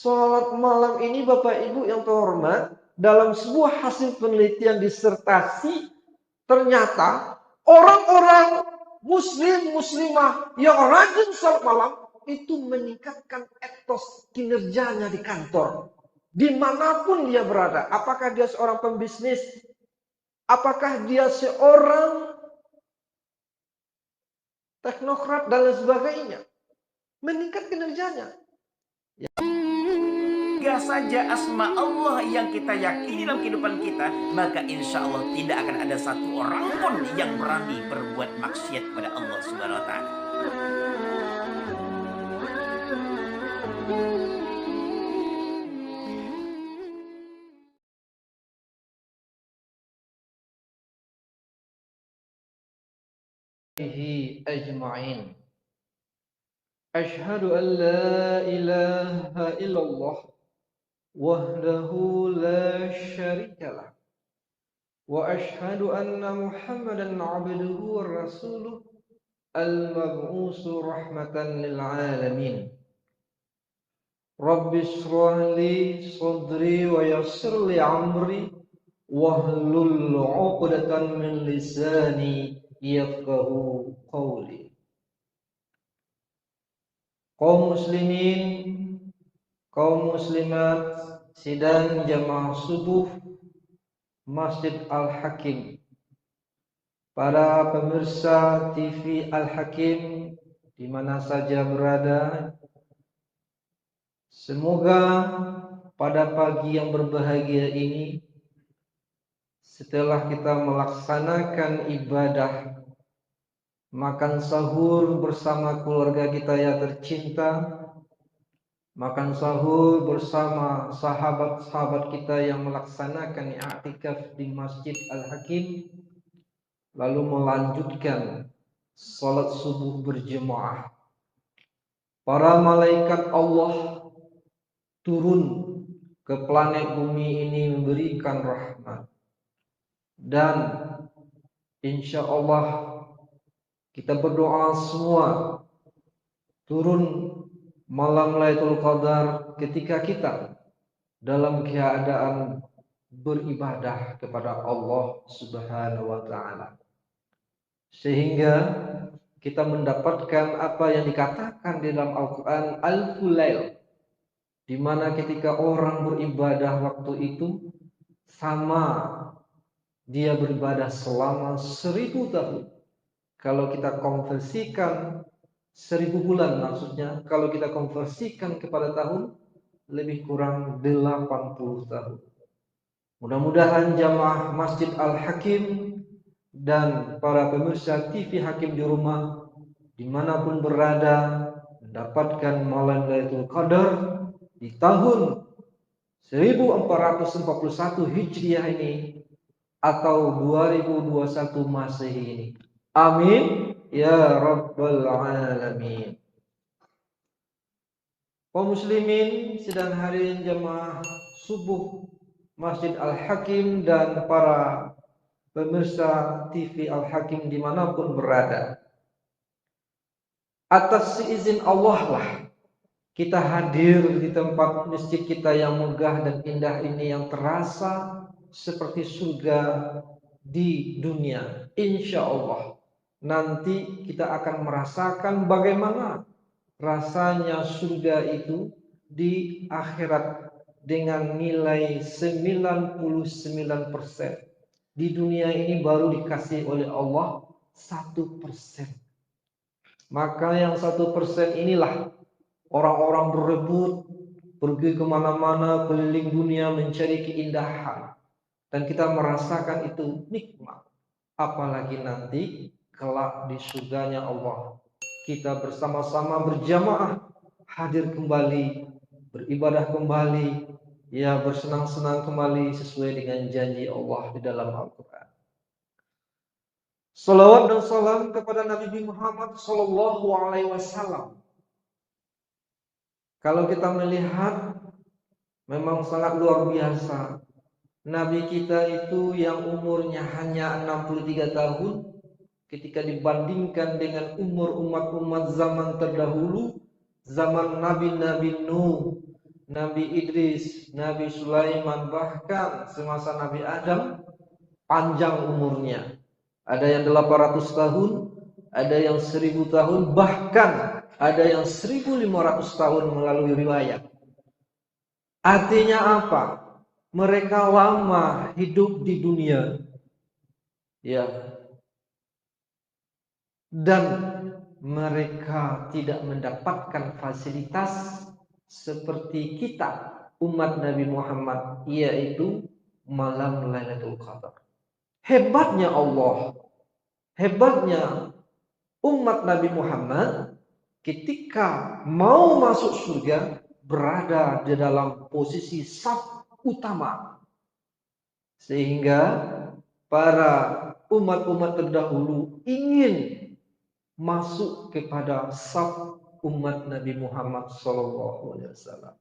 Sholat malam ini Bapak Ibu yang terhormat, dalam sebuah hasil penelitian disertasi, ternyata orang-orang muslim muslimah yang rajin sholat malam itu meningkatkan etos kinerjanya di kantor. Dimanapun dia berada, apakah dia seorang pembisnis, apakah dia seorang teknokrat dan lain sebagainya, meningkat kinerjanya. Jika saja asma Allah yang kita yakini dalam kehidupan kita, maka insya Allah tidak akan ada satu orang pun yang berani berbuat maksiat pada Allah Subhanahu wa Ta'ala. Ajma'in. Ashhadu an la ilaha illallah wahdahu la syarikalah wa ashhadu anna Muhammadan abduhu wa rasuluh al-mab'usu rahmatan lil alamin. Rabbi shrah li sadri wa yassir li amri wahlul 'uqdatan min lisani yafqahu qawli. Kaum muslimin, kaum muslimat, sidang jamaah subuh Masjid Al-Hakim, para pemirsa TV Al-Hakim di mana saja berada, semoga pada pagi yang berbahagia ini, setelah kita melaksanakan ibadah makan sahur bersama keluarga kita yang tercinta, makan sahur bersama sahabat-sahabat kita yang melaksanakan i'tikaf di Masjid Al-Hakim, lalu melanjutkan salat subuh berjemaah. Para malaikat Allah turun ke planet bumi ini memberikan rahmat, dan insya Allah kita berdoa semua turun malam Lailatul Qadar ketika kita dalam keadaan beribadah kepada Allah Subhanahu wa taala, sehingga kita mendapatkan apa yang dikatakan di dalam Al-Qur'an Alful Lail, di mana ketika orang beribadah waktu itu sama dia beribadah selama 1000 tahun. Kalau kita konversikan 1000 bulan, maksudnya kalau kita konversikan kepada tahun, lebih kurang 80 tahun. Mudah-mudahan jamaah Masjid Al-Hakim dan para pemirsa TV Hakim di rumah dimanapun berada mendapatkan malam Lailatul Qadar di tahun 1441 Hijriah ini atau 2021 Masehi ini. Amin ya rabbal alamin. Kaum muslimin sedang hadirin jamaah subuh Masjid Al-Hakim dan para pemirsa TV Al-Hakim dimanapun berada, atas izin Allah lah kita hadir di tempat masjid kita yang megah dan indah ini, yang terasa seperti surga di dunia. Insya Allah nanti kita akan merasakan bagaimana rasanya surga itu di akhirat dengan nilai 99%. Di dunia ini baru dikasih oleh Allah 1%. Maka yang 1% inilah orang-orang berebut pergi kemana-mana keliling dunia mencari keindahan, dan kita merasakan itu nikmat. Apalagi nanti kelak di surganya Allah, kita bersama-sama berjamaah hadir kembali, beribadah kembali, ya bersenang-senang kembali sesuai dengan janji Allah di dalam Al-Quran. Salawat dan salam kepada Nabi Muhammad Sallallahu Alaihi Wasallam. Kalau kita melihat, memang sangat luar biasa. Nabi kita itu yang umurnya hanya 63 tahun, ketika dibandingkan dengan umur umat-umat zaman terdahulu, zaman Nabi-Nabi Nuh, Nabi Idris, Nabi Sulaiman, bahkan semasa Nabi Adam panjang umurnya. Ada yang 800 tahun, ada yang 1000 tahun, bahkan ada yang 1500 tahun melalui riwayat. Artinya apa? Mereka lama hidup di dunia. Ya. Dan mereka tidak mendapatkan fasilitas seperti kita umat Nabi Muhammad, yaitu malam Lailatul Qadar. Hebatnya Allah, hebatnya umat Nabi Muhammad ketika mau masuk surga berada di dalam posisi saf utama. Sehingga para umat-umat terdahulu ingin masuk kepada saf umat Nabi Muhammad SAW.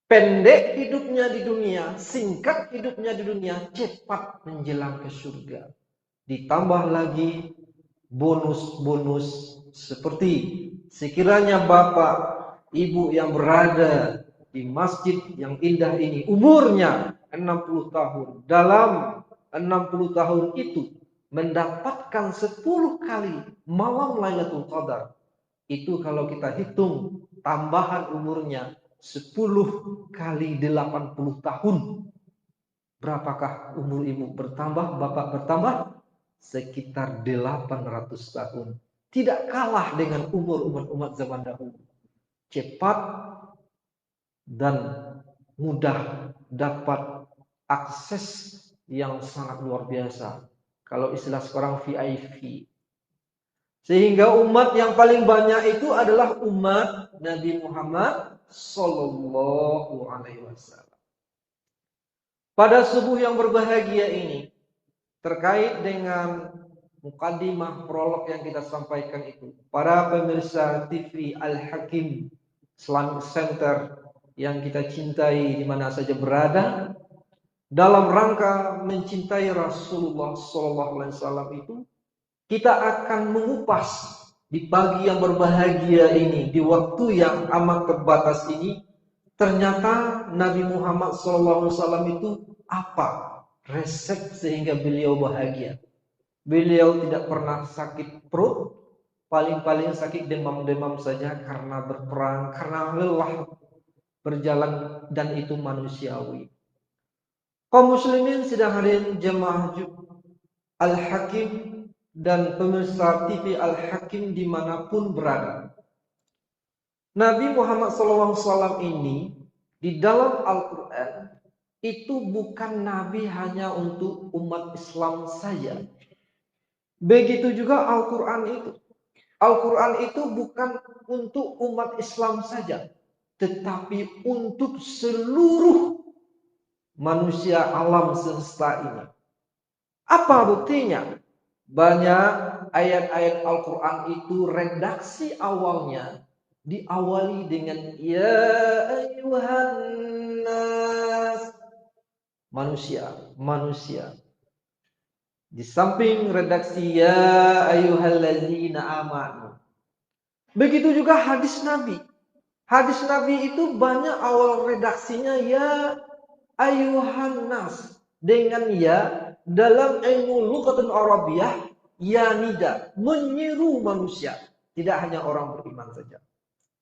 Pendek hidupnya di dunia, singkat hidupnya di dunia, cepat menjelang ke surga. Ditambah lagi bonus-bonus seperti sekiranya bapak, ibu yang berada di masjid yang indah ini umurnya 60 tahun. Dalam 60 tahun itu mendapatkan 10 kali malam Lailatul Qadar. Itu kalau kita hitung tambahan umurnya 10 kali 80 tahun. Berapakah umur ibu bertambah, bapak bertambah? Sekitar 800 tahun. Tidak kalah dengan umur umat-umat zaman dahulu. Cepat dan mudah dapat akses yang sangat luar biasa. Kalau istilah sekarang VIP. Sehingga umat yang paling banyak itu adalah umat Nabi Muhammad Sallallahu Alaihi Wasallam. Pada subuh yang berbahagia ini, terkait dengan mukadimah prolog yang kita sampaikan itu, para pemirsa TV Al-Hakim Islamic Center yang kita cintai di mana saja berada, dalam rangka mencintai Rasulullah SAW itu, kita akan mengupas di pagi yang berbahagia ini, di waktu yang amat terbatas ini, ternyata Nabi Muhammad SAW itu apa resep sehingga beliau bahagia. Beliau tidak pernah sakit perut, paling-paling sakit demam-demam saja karena berperang, karena lelah berjalan, dan itu manusiawi. Kaum muslimin sedang hadirin jemaah Al-Hakim dan pemirsa TV Al-Hakim dimanapun berada. Nabi Muhammad SAW ini di dalam Al-Quran itu bukan Nabi hanya untuk umat Islam saja. Begitu juga Al-Quran itu. Al-Quran itu bukan untuk umat Islam saja, tetapi untuk seluruh manusia alam semesta ini. Apa buktinya? Banyak ayat-ayat Al-Quran itu redaksi awalnya diawali dengan ya ayyuhan nas, manusia. Di samping redaksi ya ayyuhallazina amanu. Begitu juga hadis Nabi. Hadis Nabi itu banyak awal redaksinya ya ayyuhan nas dengan ya. Dalam ilmu lughatun Arabiyah, ya nida, menyeru manusia, tidak hanya orang beriman saja.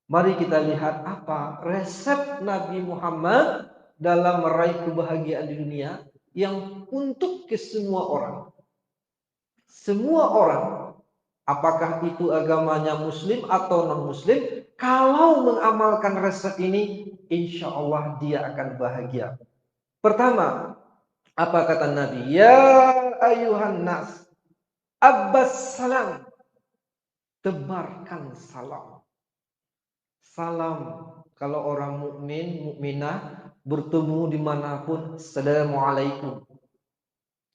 Mari kita lihat apa resep Nabi Muhammad dalam meraih kebahagiaan di dunia yang untuk ke semua orang. Semua orang, apakah itu agamanya muslim atau non-muslim, kalau mengamalkan resep ini, insya Allah dia akan bahagia. Pertama, apa kata Nabi? Ya ayuhan nas, abbas salam. Tebarkan salam. Salam, kalau orang mukmin, mukminah bertemu dimanapun, assalamualaikum.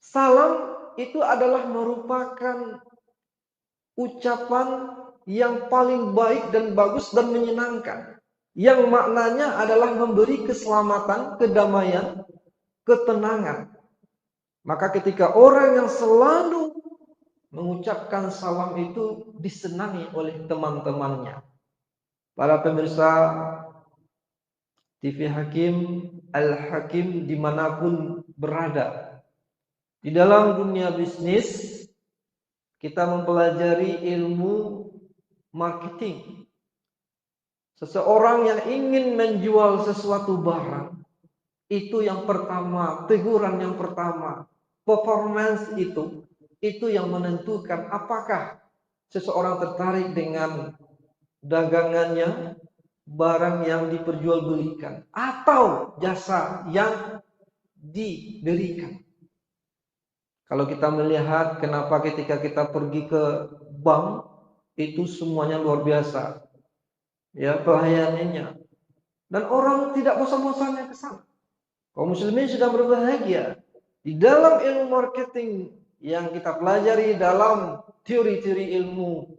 Salam itu adalah merupakan ucapan yang paling baik dan bagus dan menyenangkan. Yang maknanya adalah memberi keselamatan, kedamaian, ketenangan. Maka ketika orang yang selalu mengucapkan salam itu disenangi oleh teman-temannya. Para pemirsa TV Hakim, Al-Hakim dimanapun berada. Di dalam dunia bisnis, kita mempelajari ilmu marketing. Seseorang yang ingin menjual sesuatu barang, itu yang pertama, teguran yang pertama, performance itu yang menentukan apakah seseorang tertarik dengan dagangannya, barang yang diperjualbelikan, atau jasa yang diberikan. Kalau kita melihat kenapa ketika kita pergi ke bank, itu semuanya luar biasa. Ya, pelayanannya. Dan orang tidak bosan-bosannya ke sana. Kaum muslimin sudah berbahagia. Di dalam ilmu marketing yang kita pelajari dalam teori-teori ilmu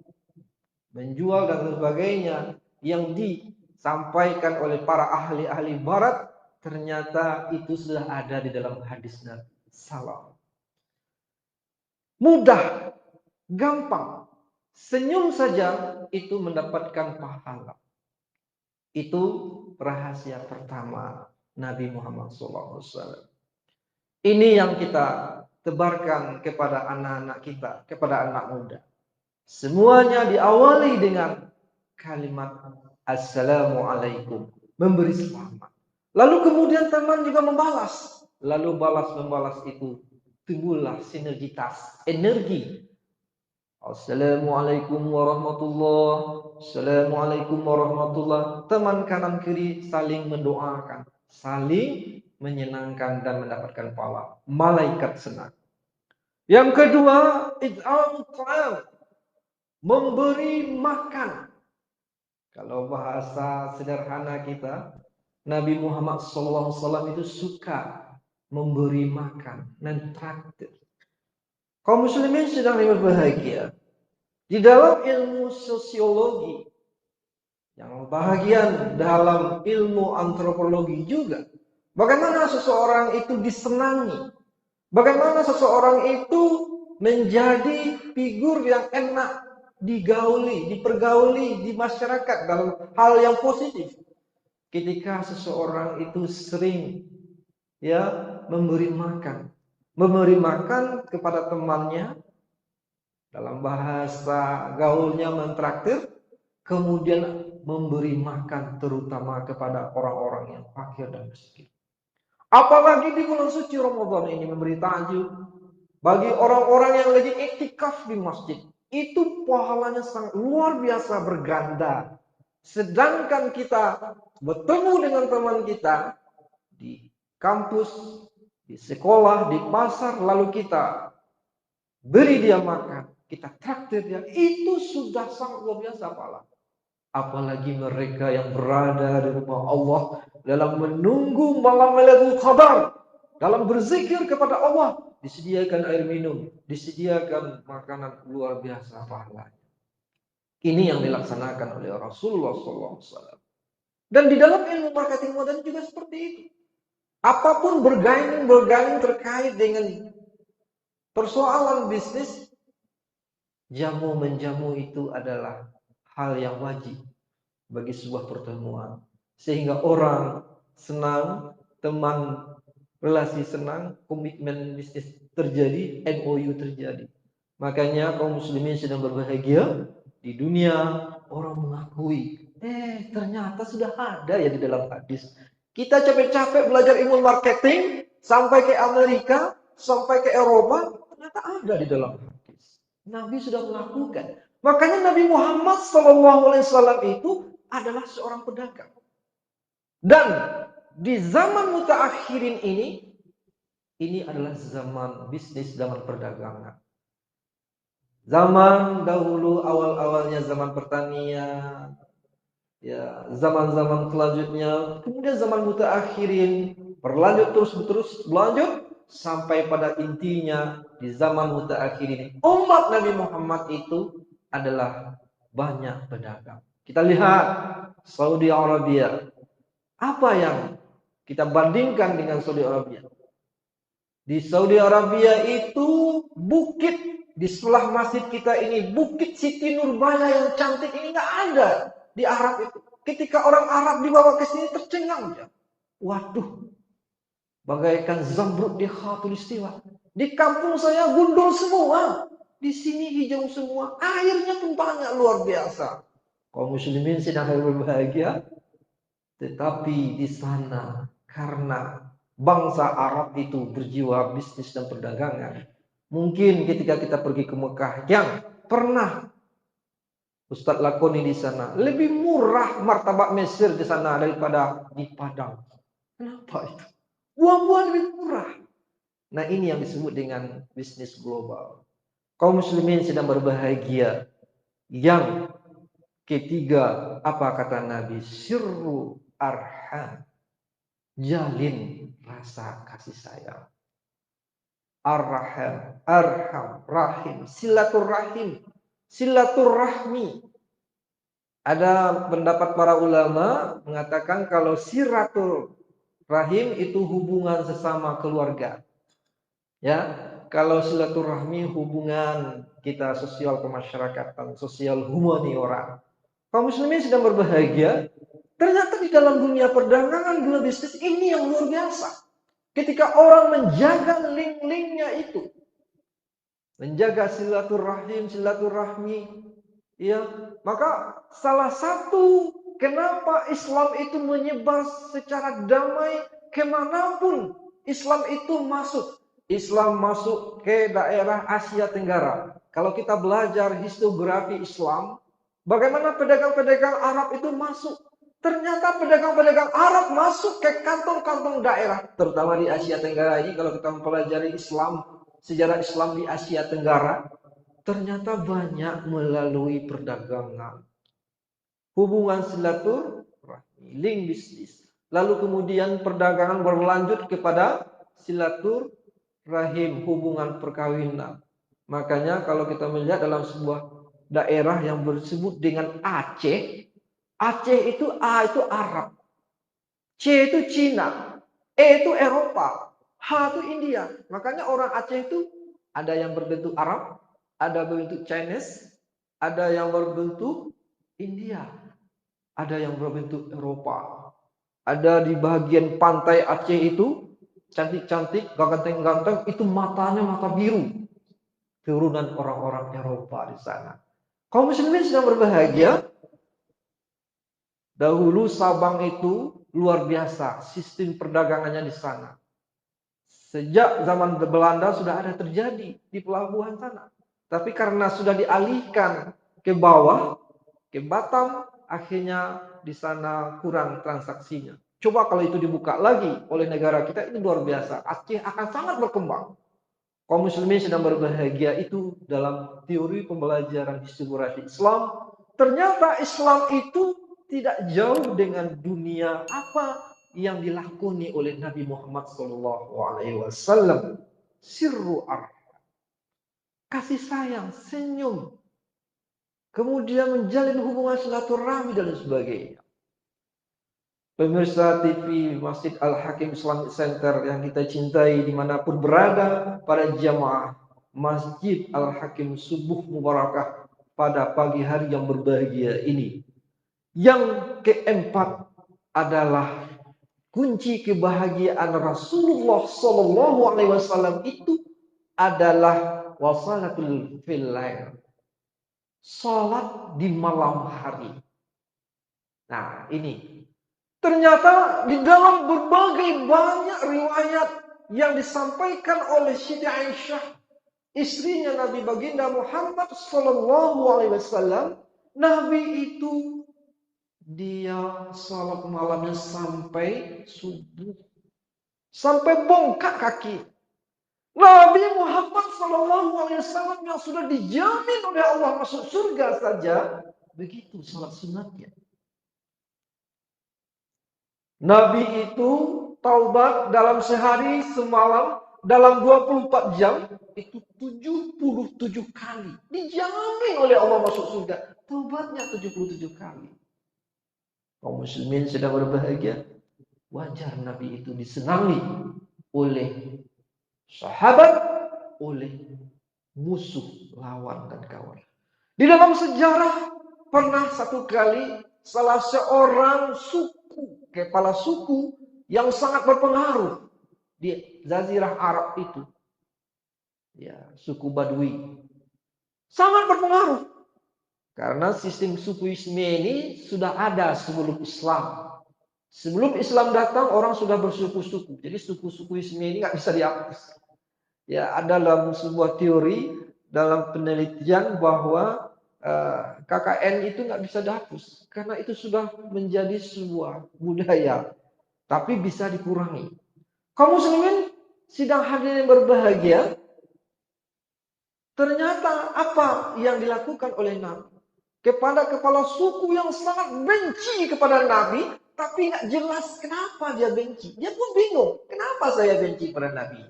menjual dan sebagainya yang disampaikan oleh para ahli-ahli barat, ternyata itu sudah ada di dalam hadis Nabi Sallallahu. Mudah, gampang. Senyum saja itu mendapatkan pahala. Itu rahasia pertama Nabi Muhammad SAW. Ini yang kita tebarkan kepada anak-anak kita, kepada anak muda. Semuanya diawali dengan kalimat Assalamualaikum, memberi selamat. Lalu kemudian teman juga membalas. Lalu balas-membalas itu timbullah sinergitas, energi. Assalamualaikum warahmatullahi, Assalamualaikum warahmatullahi. Teman kanan kiri saling mendoakan, saling menyenangkan dan mendapatkan pahala. Malaikat senang. Yang kedua, it'am ta'am, memberi makan. Kalau bahasa sederhana kita, Nabi Muhammad SAW itu suka memberi makan, mentraktir. Kaum muslimin sedang berbahagia. Di dalam ilmu sosiologi, yang bahagian dalam ilmu antropologi juga, bagaimana seseorang itu disenangi, bagaimana seseorang itu menjadi figur yang enak digauli, dipergauli di masyarakat dalam hal yang positif. Ketika seseorang itu sering memberi makan kepada temannya, dalam bahasa gaulnya mentraktir, kemudian memberi makan terutama kepada orang-orang yang fakir dan miskin. Apalagi di bulan suci Ramadan ini memberi takjub bagi orang-orang yang lagi iktikaf di masjid. Itu pahalanya sangat luar biasa berganda. Sedangkan kita bertemu dengan teman kita di kampus, di sekolah, di pasar, lalu kita beri dia makan, kita traktir dia, itu sudah sangat luar biasa pahala. Apalagi mereka yang berada di rumah Allah dalam menunggu malam Lailatul Qadar, dalam berzikir kepada Allah, disediakan air minum, disediakan makanan, luar biasa pahalanya. Ini yang dilaksanakan oleh Rasulullah SAW. Dan di dalam ilmu marketing modern juga seperti itu. Apapun bergaining terkait dengan persoalan bisnis, jamu menjamu itu adalah hal yang wajib bagi sebuah pertemuan. Sehingga orang senang, teman relasi senang, komitmen bisnis terjadi, MOU terjadi. Makanya kaum muslimin sedang berbahagia. Di dunia orang mengakui, ternyata sudah ada ya di dalam hadis. Kita capek-capek belajar ilmu marketing sampai ke Amerika, sampai ke Eropa, ternyata ada di dalam hadis. Nabi sudah melakukan. Makanya Nabi Muhammad SAW itu adalah seorang pedagang. Dan di zaman mutaakhirin ini adalah zaman bisnis, zaman perdagangan. Zaman dahulu awal-awalnya zaman pertanian, ya, zaman-zaman selanjutnya, kemudian zaman mutaakhirin, berlanjut terus berlanjut sampai pada intinya di zaman mutaakhirin. Umat Nabi Muhammad itu adalah banyak pedagang. Kita lihat Saudi Arabia. Apa yang kita bandingkan dengan Saudi Arabia? Di Saudi Arabia itu bukit di sebelah masjid kita ini, Bukit Siti Nurbaya yang cantik ini nggak ada di Arab itu. Ketika orang Arab dibawa ke sini tercengang dia. Waduh, bagaikan zamrud di khatulistiwa. Di kampung saya gundul semua. Di sini hijau semua. Airnya pun banyak, luar biasa. Kaum muslimin sedang berbahagia. Tetapi di sana karena bangsa Arab itu berjiwa bisnis dan perdagangan. Mungkin ketika kita pergi ke Mekah yang pernah Ustadz lakoni di sana, lebih murah martabak Mesir di sana daripada di Padang. Kenapa itu? Buah-buah lebih murah. Nah, ini yang disebut dengan bisnis global. Kaum muslimin sedang berbahagia. Yang ketiga, apa kata Nabi? Sirru arham. Jalin rasa kasih sayang. Arham, rahim, silaturrahim, silaturrahmi. Ada pendapat para ulama mengatakan kalau silaturrahim itu hubungan sesama keluarga. Ya, kalau silaturahmi hubungan kita sosial kemasyarakatan, sosial humaniora. Kaum muslimin sedang berbahagia. Ternyata di dalam dunia perdagangan, dunia bisnis ini yang luar biasa. Ketika orang menjaga link-linknya itu, menjaga silaturahim, silaturahmi, ya, maka salah satu kenapa Islam itu menyebar secara damai kemanapun Islam itu masuk. Islam masuk ke daerah Asia Tenggara. Kalau kita belajar historiografi Islam, bagaimana pedagang-pedagang Arab itu masuk. Ternyata pedagang-pedagang Arab masuk ke kantong-kantong daerah, terutama di Asia Tenggara ini. Kalau kita mempelajari Islam, sejarah Islam di Asia Tenggara, ternyata banyak melalui perdagangan. Hubungan silaturahmi, link bisnis. Lalu kemudian perdagangan berlanjut kepada silaturahim, hubungan perkawinan. Makanya kalau kita melihat dalam sebuah daerah yang disebut dengan Aceh, Aceh itu A itu Arab, C itu Cina, E itu Eropa, H itu India. Makanya orang Aceh itu ada yang berbentuk Arab, ada berbentuk Chinese, ada yang berbentuk India, ada yang berbentuk Eropa. Ada di bagian pantai Aceh itu cantik-cantik, ganteng-ganteng, itu matanya mata biru. Turunan orang-orang Eropa di sana. Kaum muslimin sedang berbahagia. Dahulu Sabang itu luar biasa sistem perdagangannya di sana. Sejak zaman Belanda sudah ada terjadi di pelabuhan sana. Tapi karena sudah dialihkan ke bawah, ke Batam, akhirnya di sana kurang transaksinya. Coba kalau itu dibuka lagi oleh negara kita, ini luar biasa. Aceh akan sangat berkembang. Kaum muslimin sedang berbahagia itu dalam teori pembelajaran historiografi Islam. Ternyata Islam itu tidak jauh dengan dunia apa yang dilakoni oleh Nabi Muhammad SAW. Sirru kasih sayang, senyum, kemudian menjalin hubungan silaturahmi dan sebagainya. Pemirsa TV Masjid Al-Hakim Islamic Center yang kita cintai dimanapun berada, pada jamaah Masjid Al-Hakim Subuh Mubarakah pada pagi hari yang berbahagia ini. Yang keempat adalah kunci kebahagiaan Rasulullah SAW itu adalah wasalatul filail, salat di malam hari. Nah, ini ternyata di dalam berbagai banyak riwayat yang disampaikan oleh Siti Aisyah, istrinya Nabi Baginda Muhammad SAW, Nabi itu dia salat malamnya sampai subuh, sampai bongkak kaki. Nabi Muhammad SAW yang sudah dijamin oleh Allah masuk surga saja, begitu salat sunatnya. Nabi itu taubat dalam sehari semalam, dalam 24 jam, itu 77 kali. Dijamin oleh Allah masuk surga. Taubatnya 77 kali. Kaum muslimin sedang berbahagia. Wajar Nabi itu disenangi oleh sahabat, oleh musuh, lawan dan kawan. Di dalam sejarah pernah satu kali salah seorang suku, kepala suku yang sangat berpengaruh di Jazirah Arab itu. Ya, suku Badui. Sangat berpengaruh. Karena sistem sukuisme ini sudah ada sebelum Islam. Sebelum Islam datang, orang sudah bersuku-suku. Jadi suku-sukuisme ini nggak bisa dihapus. Ya, ada dalam sebuah teori, dalam penelitian bahwa KKN itu nggak bisa dihapus. Karena itu sudah menjadi sebuah budaya. Tapi bisa dikurangi. Kaum muslimin sidang hadirin yang berbahagia, ternyata apa yang dilakukan oleh Nabi kepada kepala suku yang sangat benci kepada Nabi, tapi nggak jelas kenapa dia benci. Dia pun bingung, kenapa saya benci pada Nabi?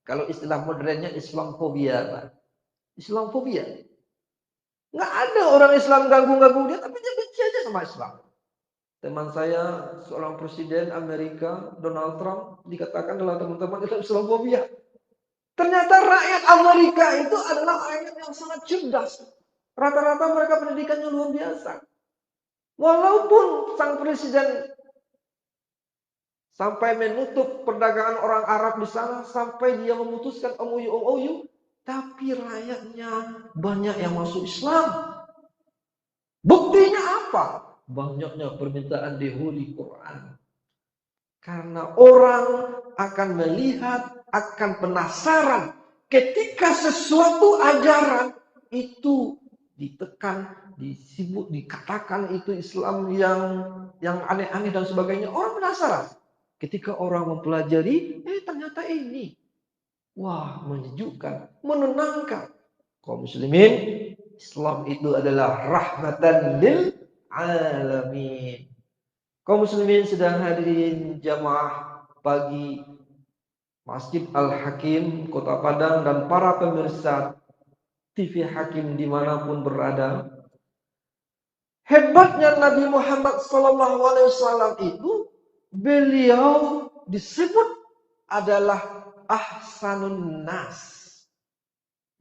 Kalau istilah modernnya Islamfobia, Islamfobia. Nggak ada orang Islam ganggu-ganggu dia, tapi dia benci aja sama Islam. Teman saya, seorang presiden Amerika, Donald Trump, dikatakan adalah teman-teman itu Islamfobia. Ternyata rakyat Amerika itu adalah rakyat yang sangat cerdas. Rata-rata mereka pendidikannya luar biasa. Walaupun sang presiden sampai menutup perdagangan orang Arab di sana, sampai dia memutuskan MOU, tapi rakyatnya banyak yang masuk Islam. Buktinya apa? Banyaknya permintaan di Holy Quran. Karena orang akan melihat, akan penasaran ketika sesuatu ajaran itu ditekan, disebut, dikatakan itu Islam yang aneh-aneh dan sebagainya. Orang penasaran. Ketika orang mempelajari, ternyata ini. Wah, menyejukkan, menenangkan. Kaum muslimin, Islam itu adalah rahmatan lil alamin. Kaum muslimin sedang hadirin jamaah pagi Masjid Al-Hakim, Kota Padang, dan para pemirsa TV Hakim dimanapun berada. Hebatnya Nabi Muhammad SAW itu, beliau disebut adalah ahsanun nas.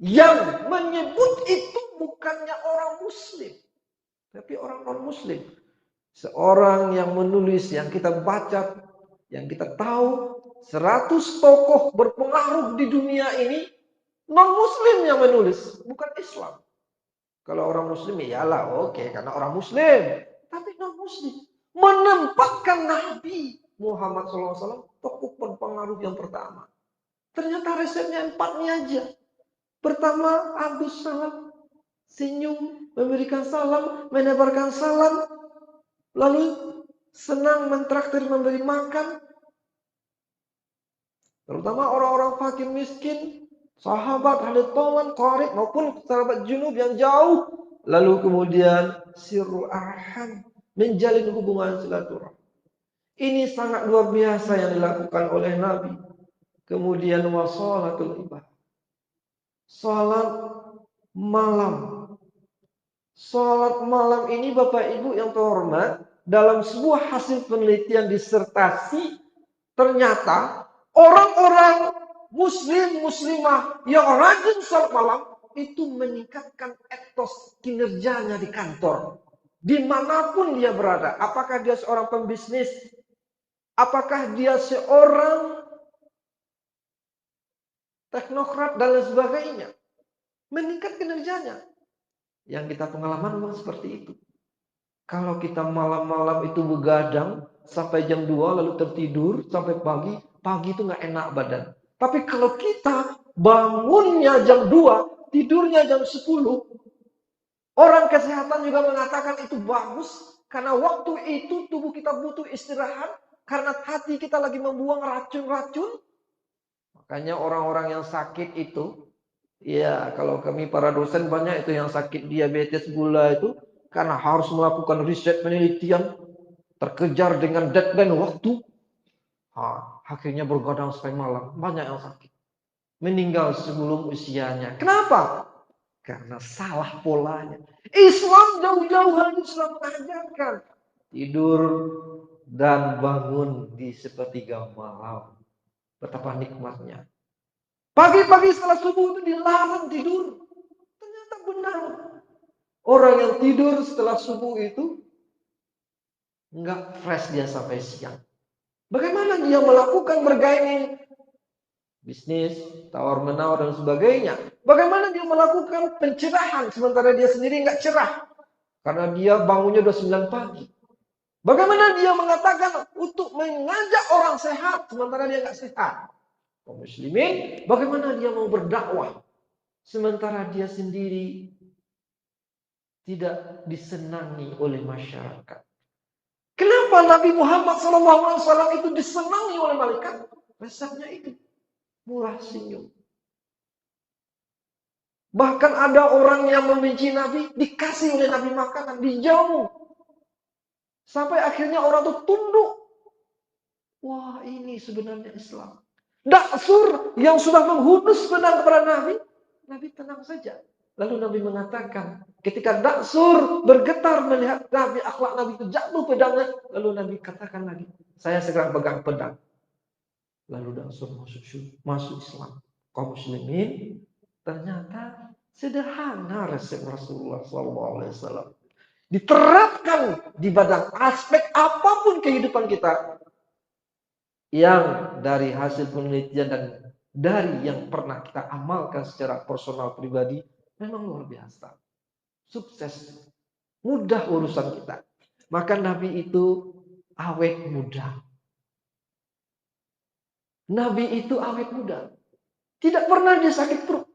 Yang menyebut itu bukannya orang muslim, tapi orang non-muslim. Seorang yang menulis, yang kita baca, yang kita tahu, 100 tokoh berpengaruh di dunia ini, non-muslim yang menulis, bukan Islam. Kalau orang muslim, iyalah oke, karena orang muslim. Tapi non-muslim menempatkan Nabi Muhammad SAW tokoh berpengaruh yang pertama. Ternyata resepnya 4 ini aja. Pertama, Abdus Salam, senyum, memberikan salam, menebarkan salam, lalu senang mentraktir, memberi makan. Terutama orang-orang fakir miskin, sahabat, ahli tawon, qarib, maupun sahabat junub yang jauh. Lalu kemudian sirru arham, menjalin hubungan silaturahmi. Ini sangat luar biasa yang dilakukan oleh Nabi. Kemudian wasolatul ibadah. Salat malam. Salat malam ini Bapak Ibu yang terhormat, dalam sebuah hasil penelitian disertasi, ternyata orang-orang muslim muslimah yang rajin salat malam itu meningkatkan etos kinerjanya di kantor. Dimanapun dia berada, apakah dia seorang pembisnis, apakah dia seorang teknokrat dan lain sebagainya, meningkat kinerjanya. Yang kita pengalaman memang seperti itu. Kalau kita malam-malam itu begadang sampai jam 2 lalu tertidur sampai pagi, pagi itu nggak enak badan. Tapi kalau kita bangunnya jam 2, tidurnya jam 10, orang kesehatan juga mengatakan itu bagus, karena waktu itu tubuh kita butuh istirahat, karena hati kita lagi membuang racun-racun. Makanya orang-orang yang sakit itu, ya kalau kami para dosen banyak itu yang sakit diabetes, gula itu, karena harus melakukan riset penelitian, terkejar dengan deadline waktu, akhirnya bergadang sampai malam. Banyak yang sakit, meninggal sebelum usianya. Kenapa? Karena salah polanya. Islam jauh-jauh hari Islam mengajarkan tidur dan bangun di sepertiga malam. Betapa nikmatnya. Pagi-pagi setelah subuh itu dilarang tidur. Ternyata benar. Orang yang tidur setelah subuh itu Enggak fresh dia sampai siang. Bagaimana dia melakukan bergaining? Bisnis, tawar-menawar dan sebagainya. Bagaimana dia melakukan pencerahan sementara dia sendiri enggak cerah? Karena dia bangunnya udah 9 pagi. Bagaimana dia mengatakan untuk mengajak orang sehat sementara dia enggak sehat? Kaum muslimin, bagaimana dia mau berdakwah sementara dia sendiri tidak disenangi oleh masyarakat? Kenapa Nabi Muhammad SAW itu disenangi oleh malaikat? Resepnya itu murah senyum. Bahkan ada orang yang membenci Nabi, dikasih oleh Nabi makanan, dijamu. Sampai akhirnya orang itu tunduk. Wah, ini sebenarnya Islam. Daksur yang sudah menghunus pedang kepada Nabi, Nabi tenang saja. Lalu Nabi mengatakan, ketika Daksur bergetar melihat Nabi, akhlak Nabi itu jatuh pedangnya, lalu Nabi katakan lagi, saya segera pegang pedang. Lalu Daksur masuk Islam. Kaum muslimin, ternyata sederhana resep Rasulullah SAW. Diterapkan di badan aspek apapun kehidupan kita. Yang dari hasil penelitian dan dari yang pernah kita amalkan secara personal pribadi, memang luar biasa. Sukses. Mudah urusan kita. Maka Nabi itu awet muda. Nabi itu awet muda. Tidak pernah dia sakit perut.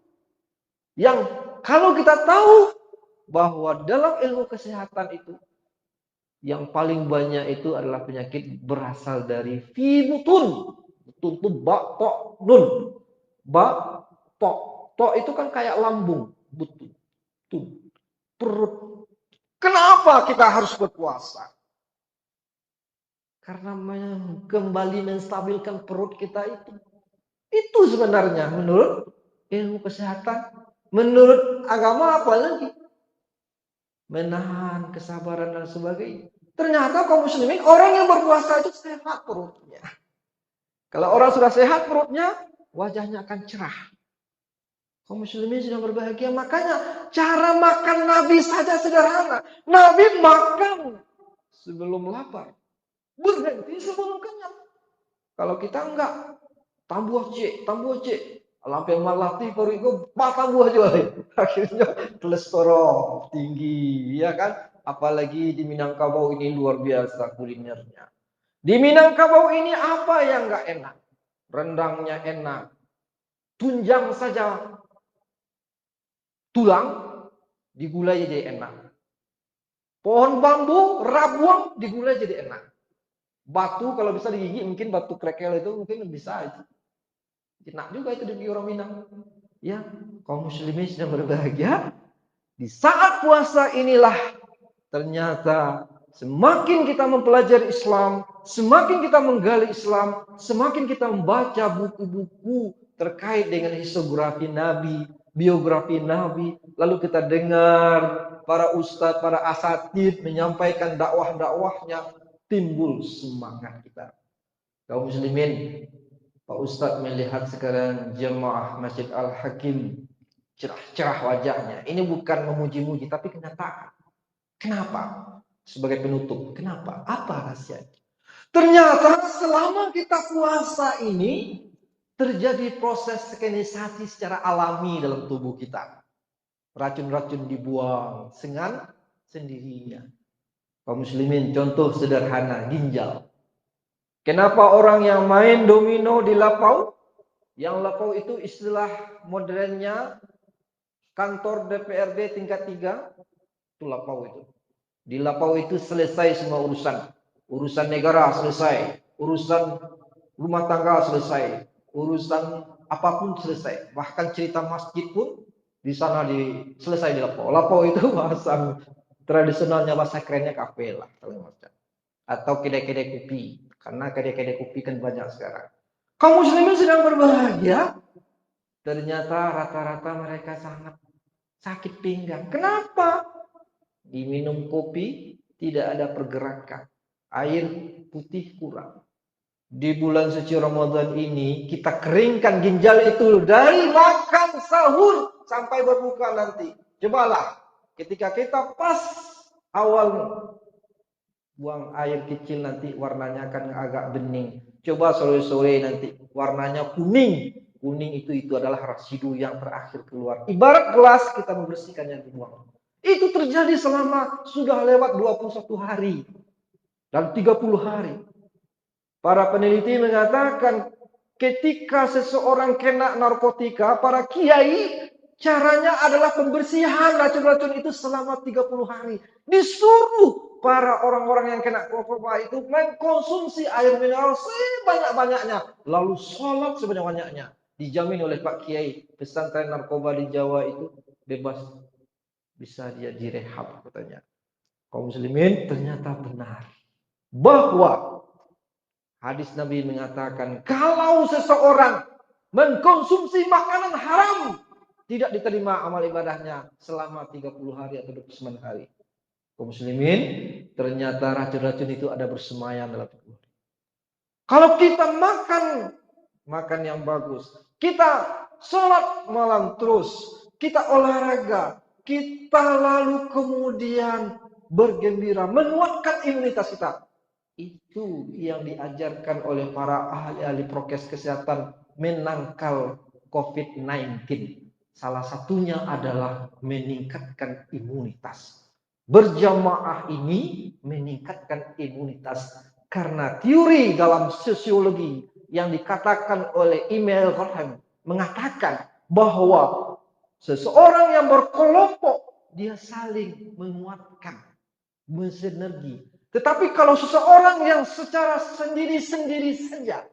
Yang kalau kita tahu bahwa dalam ilmu kesehatan itu yang paling banyak itu adalah penyakit berasal dari fi butun. Butun itu ba, to, nun. Ba, to. To itu kan kayak lambung. Butun. Tun. Perut. Kenapa kita harus berpuasa? Karena kembali menstabilkan perut kita itu. Itu sebenarnya menurut ilmu kesehatan. Menurut agama apa lagi? Menahan kesabaran dan sebagainya. Ternyata kaum muslimin orang yang berpuasa itu sehat perutnya. Kalau orang sudah sehat perutnya, wajahnya akan cerah. Kaum muslimin sedang berbahagia. Makanya cara makan Nabi saja sederhana. Nabi makan sebelum lapar. Berhenti sebelum kenyang. Kalau kita enggak, tambah cek. Lampian malati perigo tambah aja. Akhirnya kolesterol tinggi, ya kan? Apalagi di Minangkabau ini luar biasa kulinernya. Di Minangkabau ini apa yang enggak enak? Rendangnya enak. Tunjang saja tulang digulai jadi enak. Pohon bambu, rabuang digulai jadi enak. Batu kalau bisa digigit mungkin batu krekel itu mungkin bisa aja. Enak juga itu di orang Minang. Ya, kaum muslimin sedang berbahagia. Di saat puasa inilah ternyata semakin kita mempelajari Islam, semakin kita menggali Islam, semakin kita membaca buku-buku terkait dengan historiografi Nabi, biografi Nabi, lalu kita dengar para ustadz, para asatidz menyampaikan dakwah-dakwahnya, timbul semangat kita. Kaum muslimin, Pak Ustadz melihat sekarang jemaah Masjid Al-Hakim cerah-cerah wajahnya. Ini bukan memuji-muji, tapi kenyataan. Kenapa? Sebagai penutup, kenapa? Apa rahasianya? Ternyata selama kita puasa ini terjadi proses skenisasi secara alami dalam tubuh kita. Racun-racun dibuang dengan sendirinya. Kaum muslimin, contoh sederhana, ginjal. Kenapa orang yang main domino di lapau? Yang lapau itu istilah modernnya kantor DPRD tingkat 3. Itu lapau itu. Di lapau itu selesai semua urusan. Urusan negara selesai. Urusan rumah tangga selesai. Urusan apapun selesai. Bahkan cerita masjid pun di sana selesai di lapau. Lapau itu bahasa tradisionalnya, bahasa kerennya kafe lah. Atau kedai-kedai kopi. Karena kedai-kedai kopi kan banyak sekarang. Kaum muslimin sedang berbahagia. Ternyata rata-rata mereka sangat sakit pinggang. Kenapa? Diminum kopi tidak ada pergerakan. Air putih kurang. Di bulan suci Ramadan ini kita keringkan ginjal itu dari makan sahur sampai berbuka nanti. Cobalah ketika kita pas awal buang air kecil nanti warnanya akan agak bening. Coba sore-sore nanti warnanya kuning. Kuning itu adalah residu yang terakhir keluar. Ibarat gelas kita membersihkannya dibuang. Itu terjadi selama sudah lewat 21 hari dan 30 hari. Para peneliti mengatakan ketika seseorang kena narkotika, para kiai caranya adalah pembersihan racun-racun itu selama 30 hari. Disuruh para orang-orang yang kena narkoba itu mengkonsumsi air mineral sebanyak-banyaknya. Lalu sholat sebanyak-banyaknya. Dijamin oleh Pak Kiai, pesantren narkoba di Jawa itu bebas. Bisa dia direhab katanya. Kaum muslimin ternyata benar. Bahwa hadis Nabi mengatakan, kalau seseorang mengkonsumsi makanan haram, tidak diterima amal ibadahnya selama 30 hari atau 29 hari. Kaum muslimin, ternyata racun-racun itu ada bersemayam dalam tubuh. Kalau kita makan yang bagus, kita sholat malam terus, kita olahraga, kita lalu kemudian bergembira, menguatkan imunitas kita. Itu yang diajarkan oleh para ahli-ahli prokes kesehatan menangkal COVID-19. Salah satunya adalah meningkatkan imunitas. Berjamaah ini meningkatkan imunitas. Karena teori dalam sosiologi yang dikatakan oleh Emil Durkheim mengatakan bahwa seseorang yang berkelompok dia saling menguatkan, bersinergi. Tetapi kalau seseorang yang secara sendiri-sendiri saja,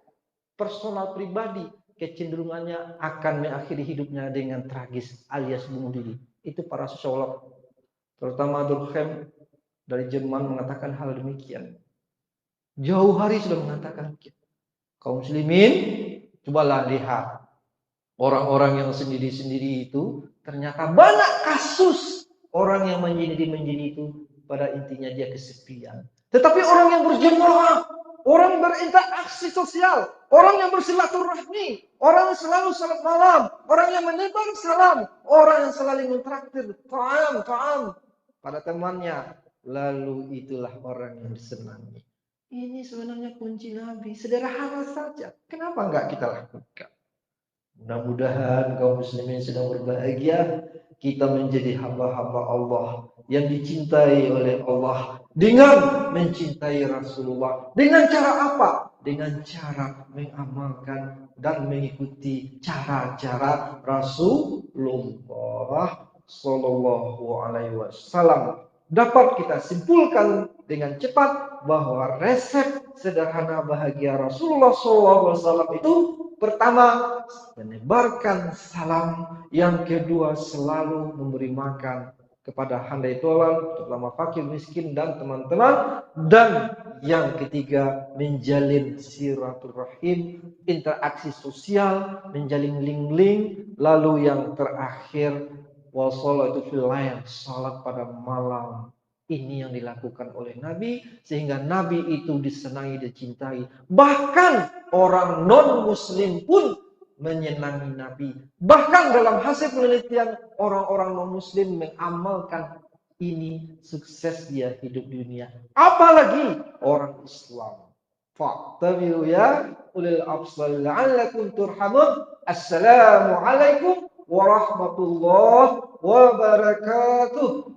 personal pribadi, kecenderungannya akan mengakhiri hidupnya dengan tragis alias bunuh diri. Itu para sosiolog, terutama Durkheim dari Jerman mengatakan hal demikian. Jauh hari sudah mengatakan begitu. Kaum muslimin, cobalah lihat orang-orang yang sendiri-sendiri itu ternyata banyak kasus orang yang menjadi itu pada intinya dia kesepian. Tetapi orang yang berjemaah, orang yang berinteraksi sosial, orang yang bersilaturahmi, orang yang selalu salat malam, orang yang menebar salam, orang yang selalu mentraktir ta'am pada temannya, lalu itulah orang yang disenangi. Ini sebenarnya kunci Nabi, sederhana saja. Kenapa enggak kita lakukan? Mudah-mudahan kaum muslimin sedang berbahagia, kita menjadi hamba-hamba Allah yang dicintai oleh Allah dengan mencintai Rasulullah. Dengan cara apa? Dengan cara mengamalkan dan mengikuti cara-cara Rasulullah Sallallahu Alaihi Wasallam. Dapat kita simpulkan dengan cepat bahwa resep sederhana bahagia Rasulullah SAW itu pertama, menebarkan salam. Yang kedua, selalu memberi makan kepada handai tolan, terutama fakir miskin dan teman-teman. Dan yang ketiga, menjalin silaturahim, interaksi sosial, menjalin link-link. Lalu yang terakhir, wassalatu fil lail, salat pada malam. Ini yang dilakukan oleh Nabi, sehingga Nabi itu disenangi, dicintai. Bahkan orang non-muslim pun menyenangi Nabi. Bahkan dalam hasil penelitian, orang-orang non-muslim mengamalkan ini, sukses dia hidup di dunia. Apalagi orang Islam. Fa'tabiru ya ulil absar la'allakum turhamun. Assalamualaikum warahmatullahi wabarakatuh.